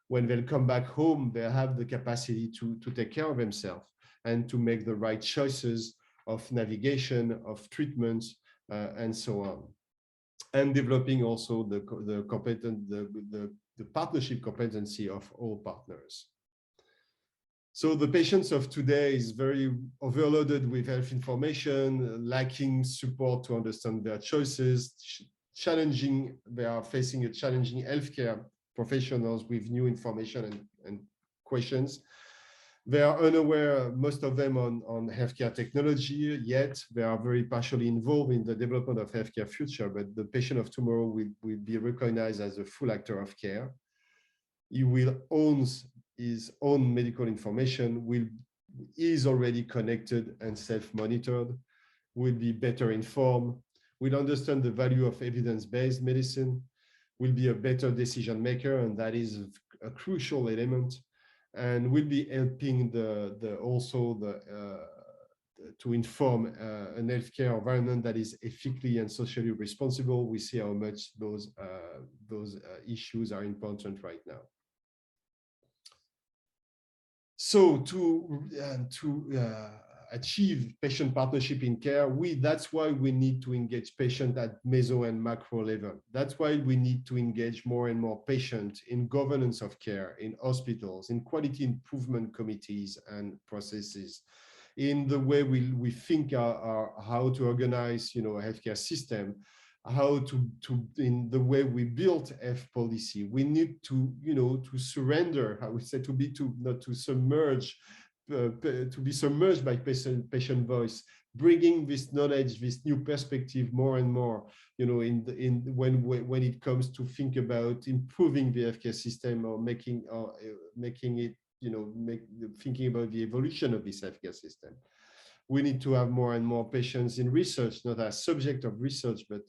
when they come back home, they have the capacity to take care of themselves and to make the right choices of navigation, of treatments, and so on. And developing also the partnership competency of all partners. So the patients of today is very overloaded with health information, lacking support to understand their choices, they are facing a challenging healthcare professionals with new information and questions. They are unaware, most of them, on healthcare technology, yet they are very partially involved in the development of healthcare future, but the patient of tomorrow will be recognized as a full actor of care. He will own his own medical information, is already connected and self-monitored, will be better informed, will understand the value of evidence-based medicine, will be a better decision maker, and that is a crucial element, and will be helping to inform an healthcare environment that is ethically and socially responsible. We see how much those issues are important right now. So to achieve patient partnership in care, that's why we need to engage patient at meso and macro level. That's why we need to engage more and more patients in governance of care, in hospitals, in quality improvement committees and processes, in the way we think how to organize, a healthcare system, in the way we build health policy. We need to, to surrender, I would say, not to submerge, to be submerged by patient voice, bringing this knowledge, this new perspective more and more, when it comes to think about improving the healthcare system, or making it, thinking about the evolution of this healthcare system. We need to have more and more patients in research, not as subject of research, but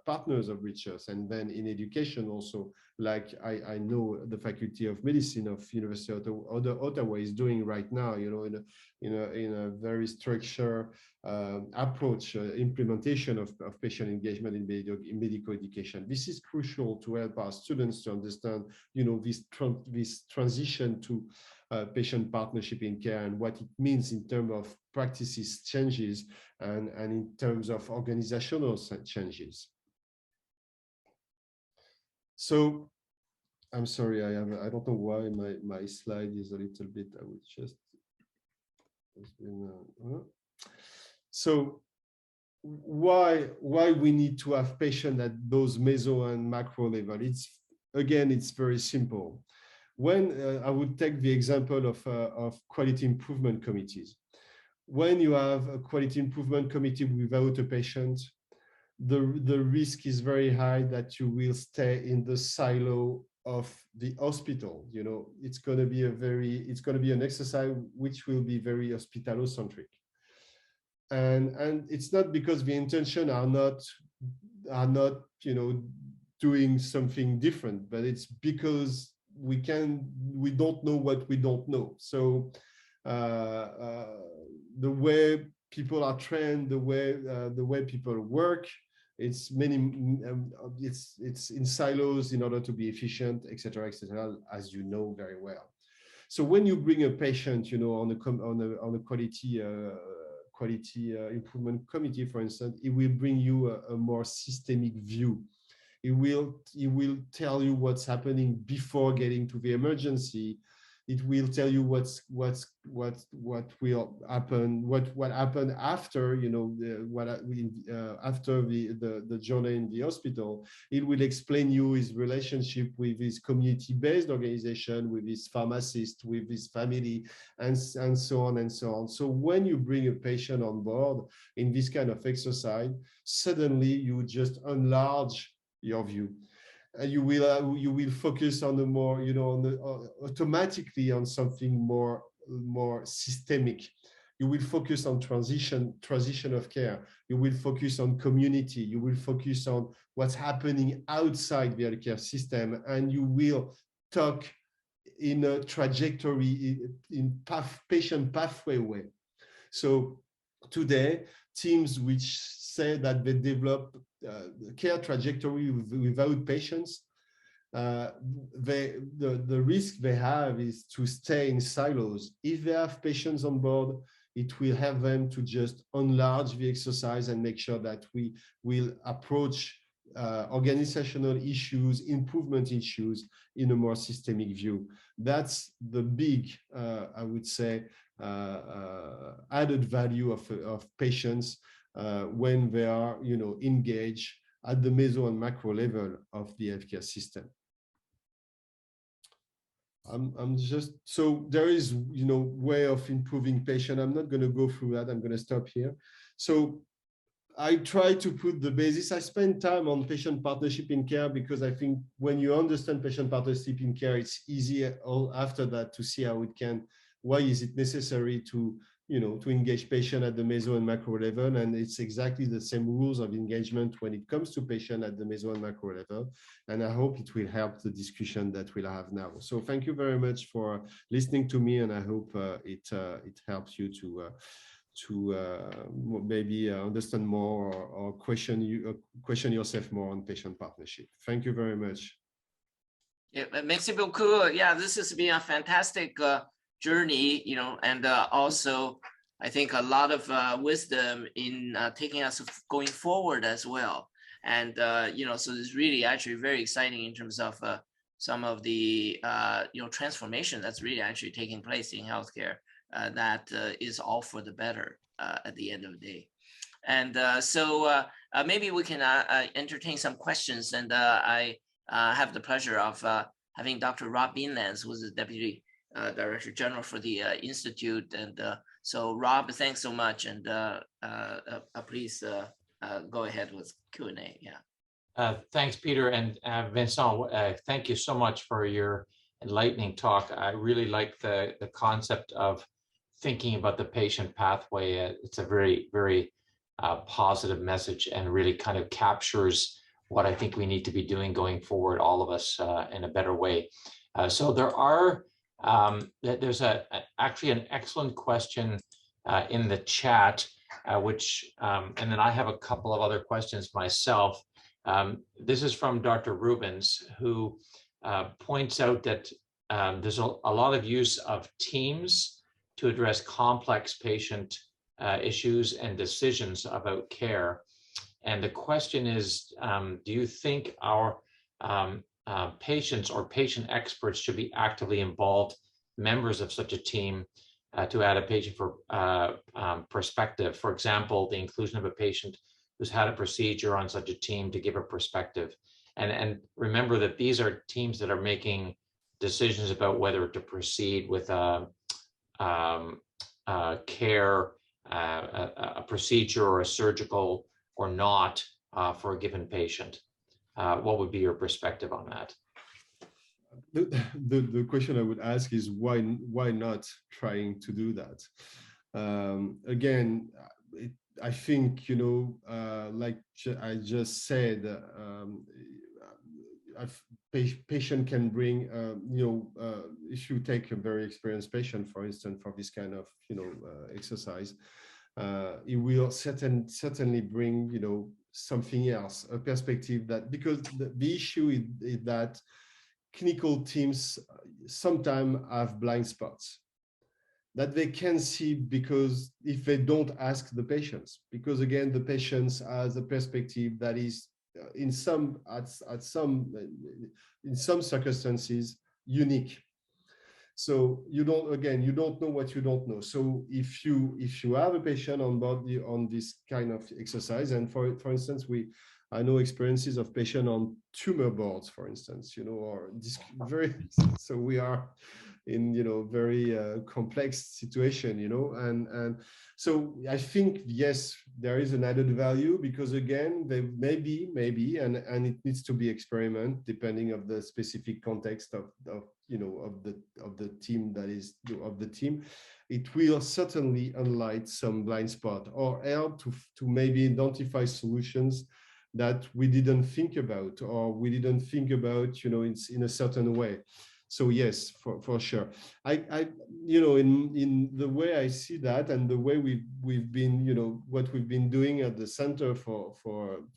partners of research, and then in education also, like I know the Faculty of Medicine of University of Ottawa is doing right now, in a very structured approach, implementation of patient engagement in medical education. This is crucial to help our students to understand, this transition to patient partnership in care and what it means in terms of practices changes and in terms of organizational changes. So I'm sorry, I don't know why my slide is a little bit, I would just, so why we need to have patients at those meso and macro level? It's very simple. When I would take the example of quality improvement committees. When you have a quality improvement committee without a patient, the risk is very high that you will stay in the silo of the hospital. It's going to be an exercise which will be very hospitalocentric. And it's not because the intention are not doing something different, but it's because we don't know what we don't know. So the way people are trained, the way people work, it's in silos in order to be efficient, etc., as you know very well. So when you bring a patient, on a quality improvement committee, for instance, it will bring you a more systemic view. It will tell you what's happening before getting to the emergency. It will tell you what will happen, what happened after, after the journey in the hospital. It will explain you his relationship with his community-based organization, with his pharmacist, with his family, and so on and so on. So when you bring a patient on board in this kind of exercise, suddenly you just enlarge your view. You will focus on the more, automatically on something more systemic. You will focus on transition of care. You will focus on community. You will focus on what's happening outside the healthcare system, and you will talk in a trajectory, in patient pathway way. So today, teams which say that they develop care trajectory without patients, the risk they have is to stay in silos. If they have patients on board, it will help them to just enlarge the exercise and make sure that we will approach organizational issues, improvement issues in a more systemic view. That's the big, I would say, added value of patients when they are, engaged at the meso and macro level of the healthcare system. I'm just, so there is, way of improving patient. I'm not going to go through that. I'm going to stop here. So I try to put the basis. I spend time on patient partnership in care because I think when you understand patient partnership in care, it's easier after that to see how it can, why is it necessary to, to engage patient at the meso and macro level. And it's exactly the same rules of engagement when it comes to patient at the meso and macro level. And I hope it will help the discussion that we'll have now. So thank you very much for listening to me. And I hope it helps you to maybe understand more or question yourself more on patient partnership. Thank you very much. Yeah, merci beaucoup. Yeah, this has been a fantastic journey, and also I think a lot of wisdom in taking us going forward as well. And so it's really actually very exciting in terms of some of the transformation that's really actually taking place in healthcare. That is all for the better at the end of the day. And so maybe we can entertain some questions. And I have the pleasure of having Dr. Rob Beanlands, who's the Deputy Director General for the Institute. And so Rob, thanks so much. And please go ahead with Q&A. Yeah. Thanks, Peter. And Vincent, thank you so much for your enlightening talk. I really like the concept of thinking about the patient pathway. It's a very, very positive message and really kind of captures what I think we need to be doing going forward, all of us, in a better way. So there are, there's actually an excellent question in the chat, and then I have a couple of other questions myself. This is from Dr. Rubens, who points out that there's a lot of use of teams to address complex patient issues and decisions about care. And the question is, do you think our patients or patient experts should be actively involved members of such a team to add a patient for perspective? For example, the inclusion of a patient who's had a procedure on such a team to give a perspective. And remember that these are teams that are making decisions about whether to proceed with a care, a procedure or a surgical or not for a given patient. What would be your perspective on that? The question I would ask is why not trying to do that? Again, I think, like I just said, patient can bring, if you take a very experienced patient, for instance, for this kind of, exercise, it will certainly bring, something else, a perspective that, because the issue is that clinical teams sometimes have blind spots that they can see, because if they don't ask the patients, because again, the patients has a perspective that is in some circumstances unique. So you don't know what you don't know. So if you have a patient on board on this kind of exercise, and for instance, I know experiences of patients on tumor boards, for instance, or this so we are in, very complex situation, and so I think, yes, there is an added value, because again, they maybe, and it needs to be experiment depending of the specific context of the team of the team. It will certainly unlight some blind spot or help to maybe identify solutions that we didn't think about, or we didn't think about, in a certain way. So yes, for sure. In the way I see that, and the way we've been, what we've been doing at the center for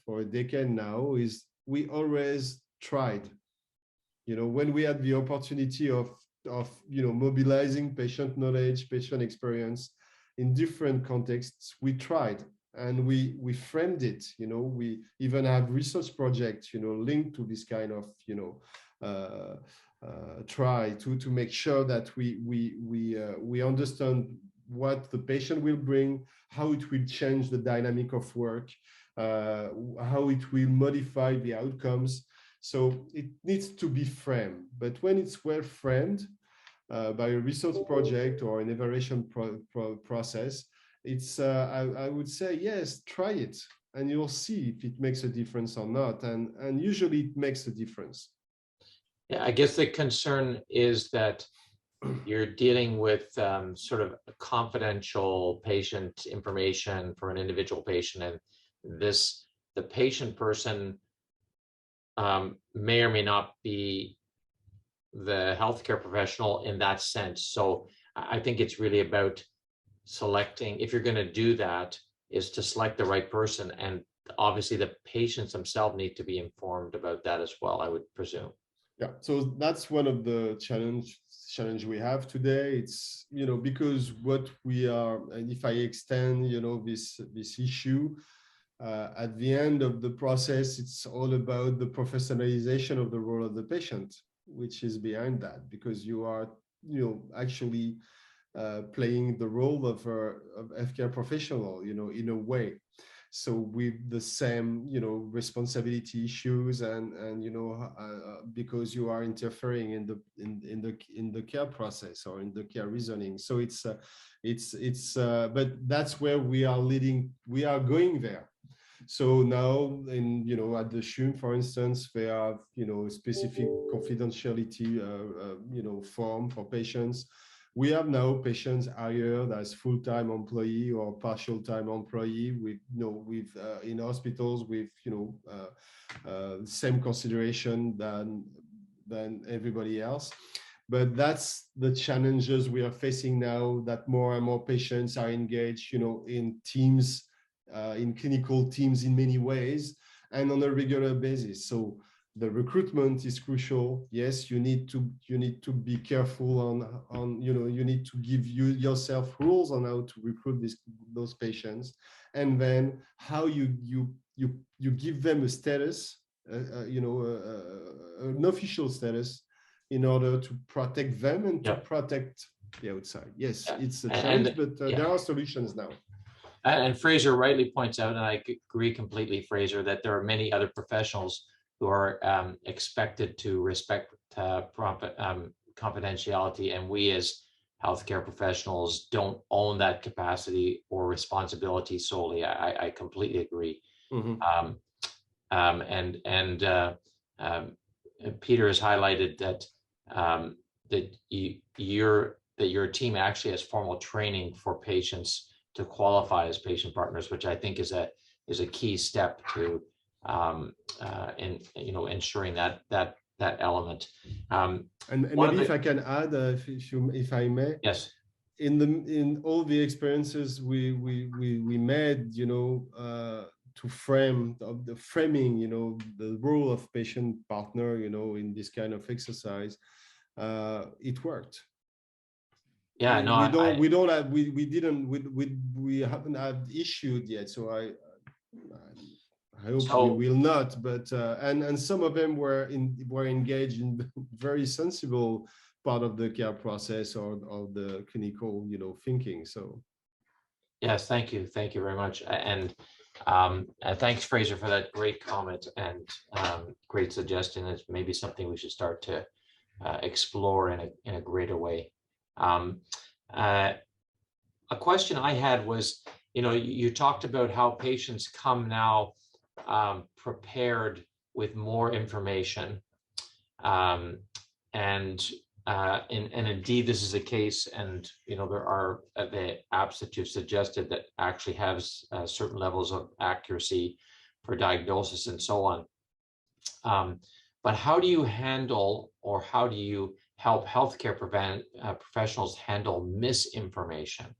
a decade now, is we always tried. When we had the opportunity of mobilizing patient knowledge, patient experience in different contexts, we tried. And we framed it, we even have research projects, linked to this kind of, try to make sure that we understand what the patient will bring, how it will change the dynamic of work, how it will modify the outcomes. So it needs to be framed. But when it's well framed by a research project or an evaluation process, it's I would say, yes, try it, and you'll see if it makes a difference or not. And usually it makes a difference. Yeah, I guess the concern is that you're dealing with sort of confidential patient information for an individual patient, and the patient person may or may not be the healthcare professional in that sense. So I think it's really about selecting, if you're going to do that, is to select the right person, and obviously the patients themselves need to be informed about that as well, I would presume. Yeah, so that's one of the challenge we have today. It's, because what we are, and if I extend, this issue, at the end of the process, it's all about the professionalization of the role of the patient, which is behind that, because you are, actually playing the role of healthcare professional, in a way. So with the same, responsibility issues, and because you are interfering in the care process or in the care reasoning. So but that's where we are going there. So now at the CHUM, for instance, they have, specific confidentiality, form for patients. We have now patients hired as full-time employee or partial-time employee with, in hospitals with, same consideration than everybody else. But that's the challenges we are facing now, that more and more patients are engaged, in teams, in clinical teams in many ways and on a regular basis. So the recruitment is crucial. Yes, you need to be careful on you need to give yourself rules on how to recruit those patients, and then how you give them a status, an official status, in order to protect them and to protect the outside. Yes, it's a challenge, but there are solutions now. And Fraser rightly points out, and I agree completely, Fraser, that there are many other professionals who are expected to respect confidentiality, and we as healthcare professionals don't own that capacity or responsibility solely. I completely agree. Mm-hmm. Peter has highlighted that your team actually has formal training for patients to qualify as patient partners, which I think is a key step to ensuring that element. And maybe if I can add, if I may. Yes. In all the experiences we made, to frame the framing, the role of patient partner, in this kind of exercise, it worked. Yeah, we haven't had issued yet, so I hope we will not. But and some of them were engaged in very sensible part of the care process or the clinical, thinking. So yes, thank you very much, and thanks, Fraser, for that great comment and great suggestion. It's maybe something we should start to explore in a greater way. A question I had was, you talked about how patients come now prepared with more information, and indeed this is the case, and there are the apps that you've suggested that actually have certain levels of accuracy for diagnosis and so on. But how do you handle, or how do you help healthcare professionals handle misinformation,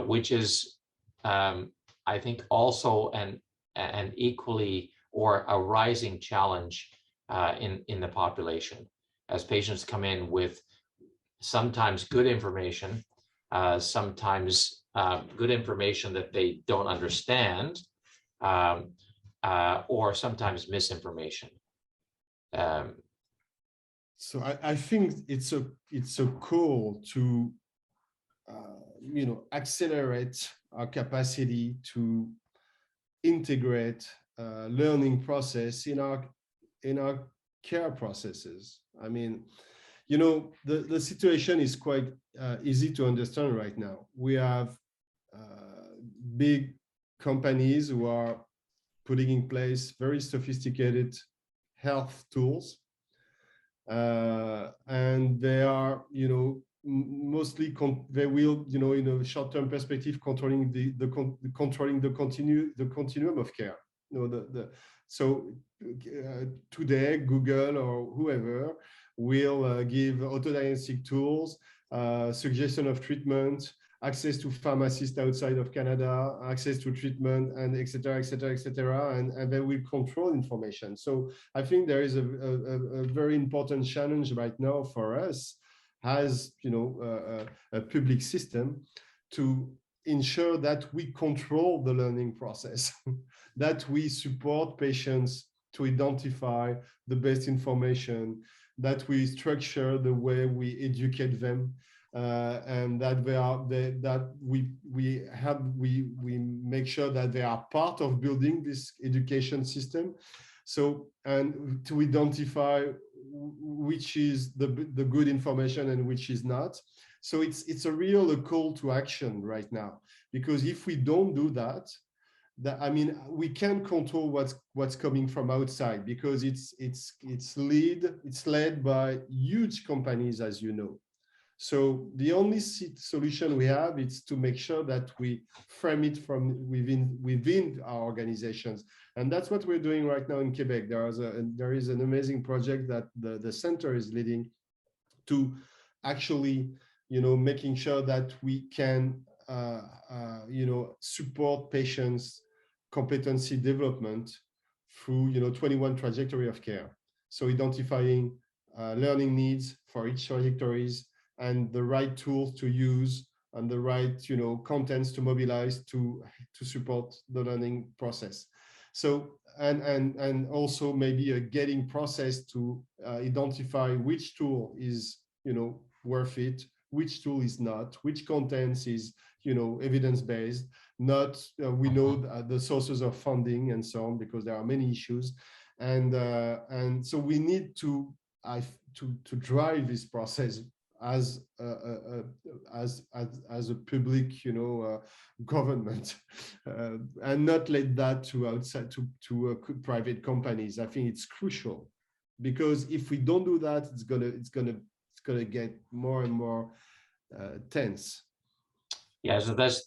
which is, I think, also an equally or a rising challenge in the population, as patients come in with sometimes good information, sometimes good information that they don't understand, or sometimes misinformation. So I think it's a call to accelerate our capacity to integrate learning process in our care processes. I mean, the situation is quite easy to understand right now. We have big companies who are putting in place very sophisticated health tools, and they are, mostly they will, in a short-term perspective, controlling the continuum of care. So today, Google or whoever will give autodiagnostic tools, suggestion of treatment, access to pharmacists outside of Canada, access to treatment, and et cetera, and they will control information. So I think there is a very important challenge right now for us as a public system to ensure that we control the learning process, that we support patients to identify the best information, that we structure the way we educate them, and that we make sure that they are part of building this education system. So, and to identify which is the good information and which is not. So it's a real call to action right now, because if we don't do that, we can't control what's coming from outside, because it's led by huge companies, as you know. So the only solution we have is to make sure that we frame it from within our organizations. And that's what we're doing right now in Quebec. There is an amazing project that the center is leading to actually, making sure that we can, support patients' competency development through, 21 trajectory of care. So identifying learning needs for each trajectories and the right tools to use and the right, contents to mobilize to support the learning process. So, and also maybe a getting process to identify which tool is, worth it, which tool is not, which contents is, evidence-based, not, we know the sources of funding and so on, because there are many issues. And so we need to drive this process as a public, government, and not let that to outside to private companies. I think it's crucial, because if we don't do that, it's gonna get more and more tense. Yeah, so that's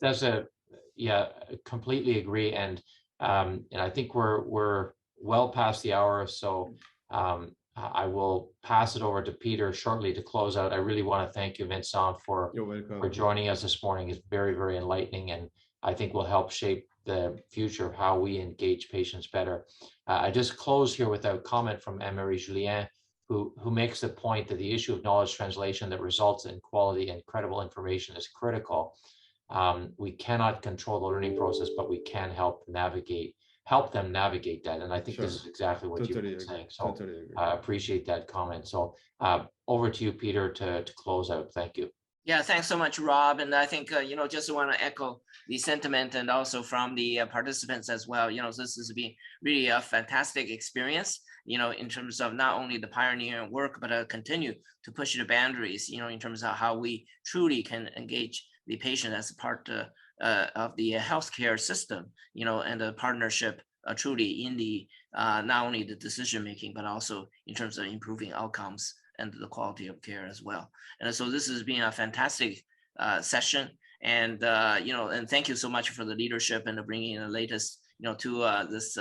completely agree, and I think we're well past the hour, so I will pass it over to Peter shortly to close out. I really want to thank you, Vincent, for joining us this morning. It's very, very enlightening, and I think will help shape the future of how we engage patients better. I just close here with a comment from Anne-Marie Julien, who makes the point that the issue of knowledge translation that results in quality and credible information is critical. We cannot control the learning process, but we can help them navigate that. And I think this is exactly what you've been saying. So I appreciate that comment. So over to you, Peter, to close out. Thank you. Yeah, thanks so much, Rob. And I think, just want to echo the sentiment, and also from the participants as well. This has been really a fantastic experience, in terms of not only the pioneering work, but continue to push the boundaries, in terms of how we truly can engage the patient as a part of the healthcare system, and the partnership truly in the not only the decision making, but also in terms of improving outcomes and the quality of care as well. And so this has been a fantastic session, and and thank you so much for the leadership and bringing the latest, to this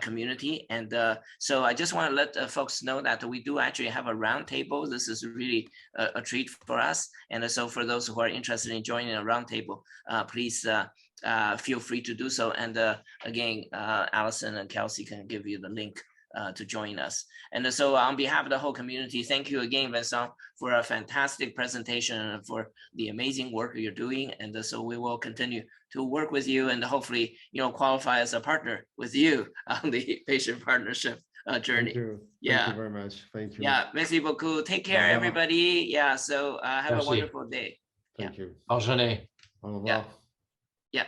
community. And so I just want to let folks know that we do actually have a roundtable. This is really a treat for us. And so for those who are interested in joining a roundtable, please feel free to do so. And again, Allison and Kelsey can give you the link to join us. And so on behalf of the whole community, thank you again, Vincent, for a fantastic presentation and for the amazing work you're doing. And so we will continue to work with you and hopefully, qualify as a partner with you on the patient partnership journey. Thank you. Yeah. Thank you very much. Thank you. Yeah. Merci beaucoup. Take care, everybody. Yeah. So have a wonderful day. Thank you. Bonne journée. Au revoir. Yeah. Yeah.